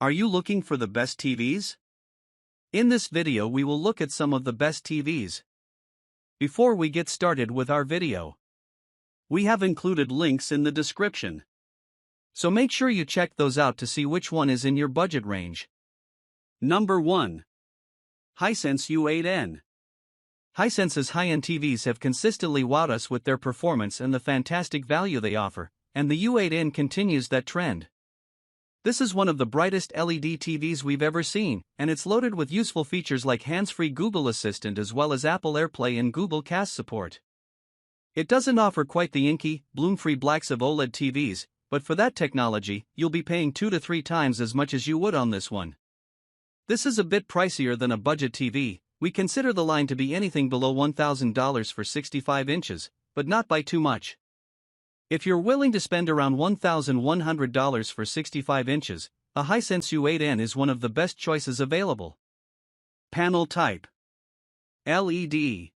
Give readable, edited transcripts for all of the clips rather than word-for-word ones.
Are you looking for the best TVs? In this video we will look at some of the best TVs. Before we get started with our video, we have included links in the description. So make sure you check those out to see which one is in your budget range. Number 1. Hisense U8N. Hisense's high-end TVs have consistently wowed us with their performance and the fantastic value they offer, and the U8N continues that trend. This is one of the brightest LED TVs we've ever seen, and it's loaded with useful features like hands-free Google Assistant as well as Apple AirPlay and Google Cast support. It doesn't offer quite the inky, bloom-free blacks of OLED TVs, but for that technology, you'll be paying 2 to 3 times as much as you would on this one. This is a bit pricier than a budget TV. We consider the line to be anything below $1,000 for 65 inches, but not by too much. If you're willing to spend around $1,100 for 65 inches, a Hisense U8N is one of the best choices available. Panel type: LED.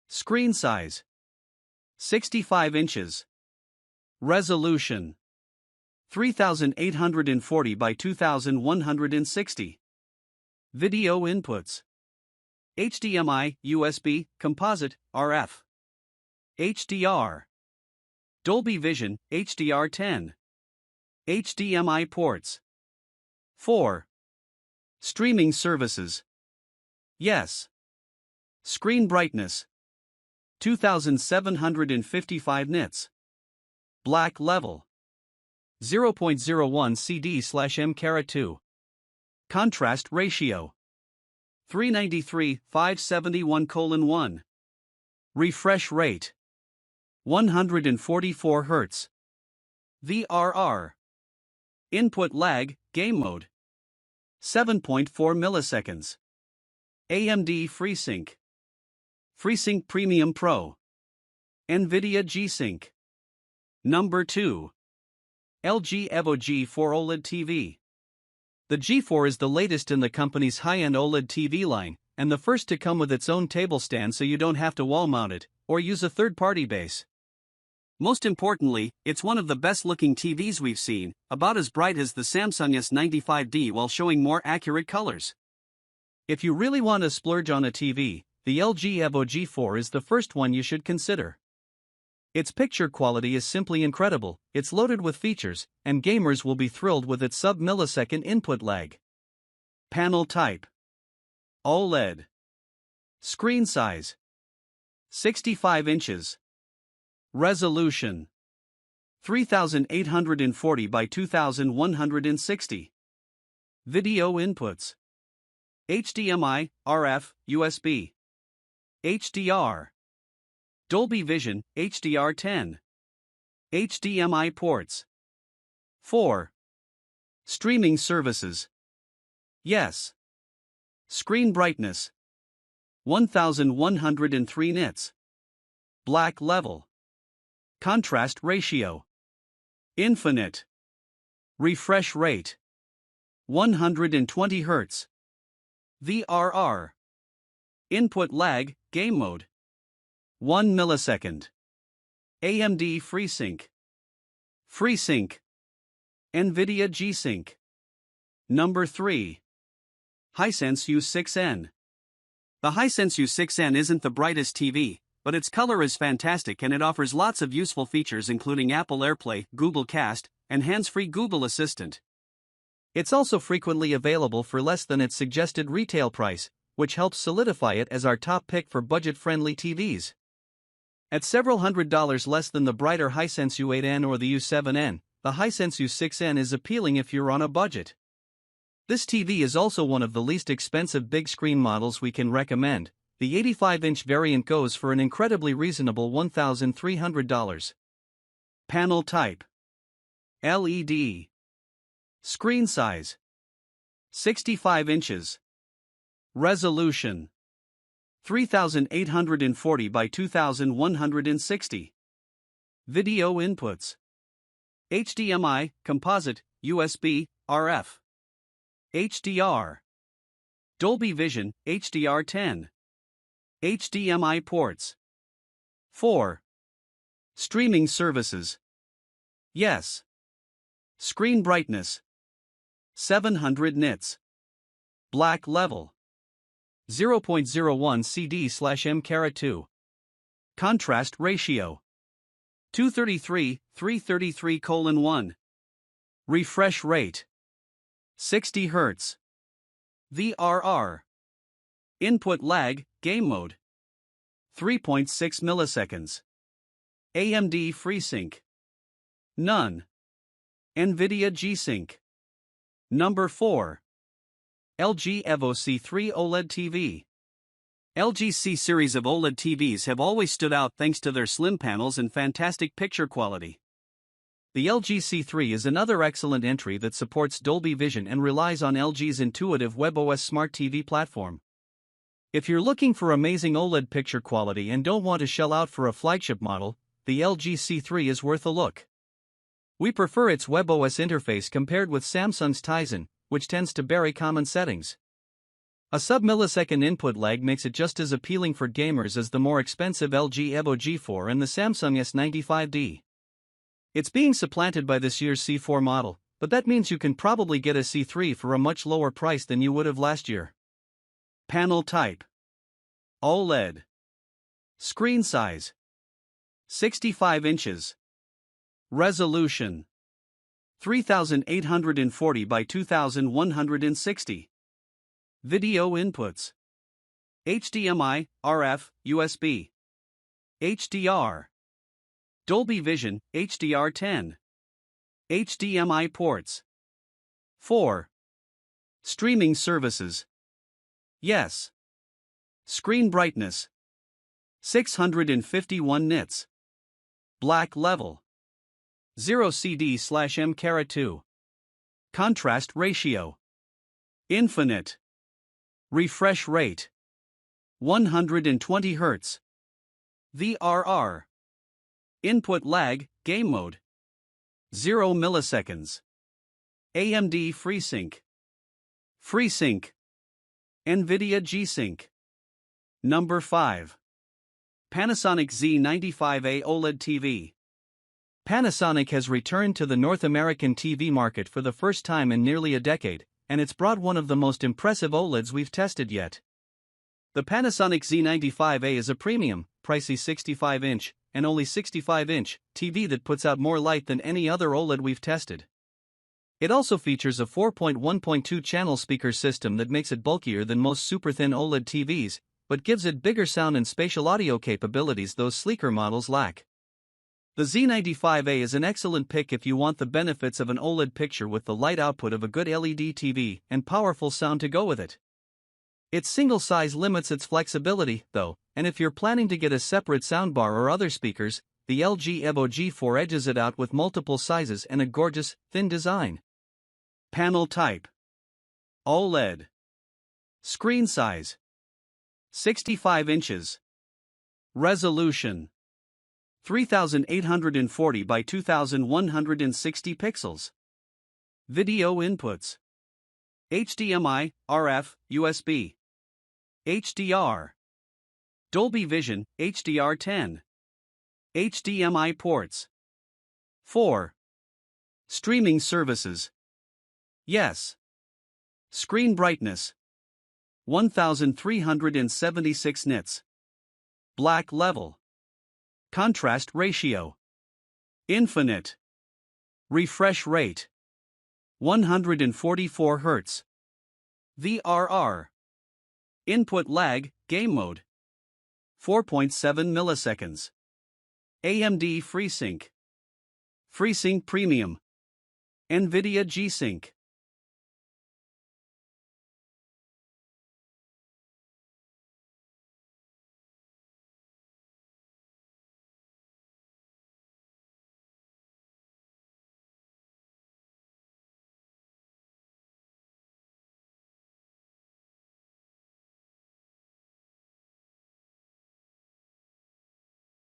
Screen size: 65 inches. Resolution: 3840 by 2160. Video inputs: HDMI, USB, composite, RF. HDR. Dolby Vision, HDR10. HDMI ports. 4. Streaming services. Yes. Screen brightness: 2755 nits. Black level: 0.01 CD/m2. Contrast ratio: 393/571:1. Refresh rate: 144 Hz. VRR. Input lag, game mode: 7.4 milliseconds. AMD FreeSync. FreeSync Premium Pro. NVIDIA G-Sync. Number 2. LG Evo G4 OLED TV. The G4 is the latest in the company's high-end OLED TV line, and the first to come with its own table stand so you don't have to wall mount it, or use a third-party base. Most importantly, it's one of the best-looking TVs we've seen, about as bright as the Samsung S95D while showing more accurate colors. If you really want to splurge on a TV, the LG Evo G4 is the first one you should consider. Its picture quality is simply incredible, it's loaded with features, and gamers will be thrilled with its sub-millisecond input lag. Panel type: OLED. Screen size: 65 inches. Resolution: 3840 by 2160. Video inputs: HDMI, RF, USB. HDR. Dolby Vision, HDR10. HDMI ports. 4. Streaming services. Yes. Screen brightness: 1103 nits. Black level. Contrast ratio: infinite. Refresh rate: 120 Hz. VRR. Input lag, game mode: 1 millisecond. AMD FreeSync. FreeSync. NVIDIA G-Sync. Number 3. Hisense U6N. The Hisense U6N isn't the brightest TV, but its color is fantastic and it offers lots of useful features including Apple AirPlay, Google Cast, and hands-free Google Assistant. It's also frequently available for less than its suggested retail price, which helps solidify it as our top pick for budget-friendly TVs. At several $100s less than the brighter Hisense U8N or the U7N, the Hisense U6N is appealing if you're on a budget. This TV is also one of the least expensive big-screen models we can recommend. The 85-inch variant goes for an incredibly reasonable $1,300. Panel type: LED. Screen size: 65 inches. Resolution: 3840 by 2160. Video inputs: HDMI, composite, USB, RF. HDR. Dolby Vision, HDR10. HDMI ports. 4. Streaming services. Yes. Screen brightness: 700 nits. Black level. 0.01 CD/m2. Contrast ratio. 233/333:1. Refresh rate. 60 Hz. VRR. Input lag, game mode. 3.6 milliseconds. AMD FreeSync. None. NVIDIA G-Sync. Number 4. LG Evo C3 OLED TV. LG's C series of OLED TVs have always stood out thanks to their slim panels and fantastic picture quality. The LG C3 is another excellent entry that supports Dolby Vision and relies on LG's intuitive WebOS smart TV platform. If you're looking for amazing OLED picture quality and don't want to shell out for a flagship model, the LG C3 is worth a look. We prefer its WebOS interface compared with Samsung's Tizen, which tends to bury common settings. A sub-millisecond input lag makes it just as appealing for gamers as the more expensive LG Evo G4 and the Samsung S95D. It's being supplanted by this year's C4 model, but that means you can probably get a C3 for a much lower price than you would have last year. Panel type. OLED. Screen size. 65 inches. Resolution. 3840 by 2160. Video inputs. HDMI, RF, USB. HDR. Dolby Vision, HDR10. HDMI ports. 4. Streaming services. Yes. Screen brightness. 651 nits. Black level. 0 CD/m2. Contrast ratio. Infinite. Refresh rate. 120 Hz. VRR. Input lag, game mode. 0 milliseconds. AMD FreeSync. FreeSync. NVIDIA G-Sync. Number 5. Panasonic Z95A OLED TV. Panasonic has returned to the North American TV market for the first time in nearly a decade, and it's brought one of the most impressive OLEDs we've tested yet. The Panasonic Z95A is a premium, pricey 65-inch, and only 65-inch TV that puts out more light than any other OLED we've tested. It also features a 4.1.2 channel speaker system that makes it bulkier than most super-thin OLED TVs, but gives it bigger sound and spatial audio capabilities those sleeker models lack. The Z95A is an excellent pick if you want the benefits of an OLED picture with the light output of a good LED TV and powerful sound to go with it. Its single size limits its flexibility, though, and if you're planning to get a separate soundbar or other speakers, the LG Evo G4 edges it out with multiple sizes and a gorgeous, thin design. Panel type. OLED. Screen size. 65 inches. Resolution. 3840 by 2160 pixels. Video inputs. HDMI, RF, USB. HDR. Dolby Vision, HDR10. HDMI ports. 4. Streaming services. Yes. Screen brightness. 1376 nits. Black level. Contrast ratio. Infinite. Refresh rate. 144 Hz. VRR. Input lag, game mode. 4.7 milliseconds. AMD FreeSync. FreeSync Premium. NVIDIA G-Sync.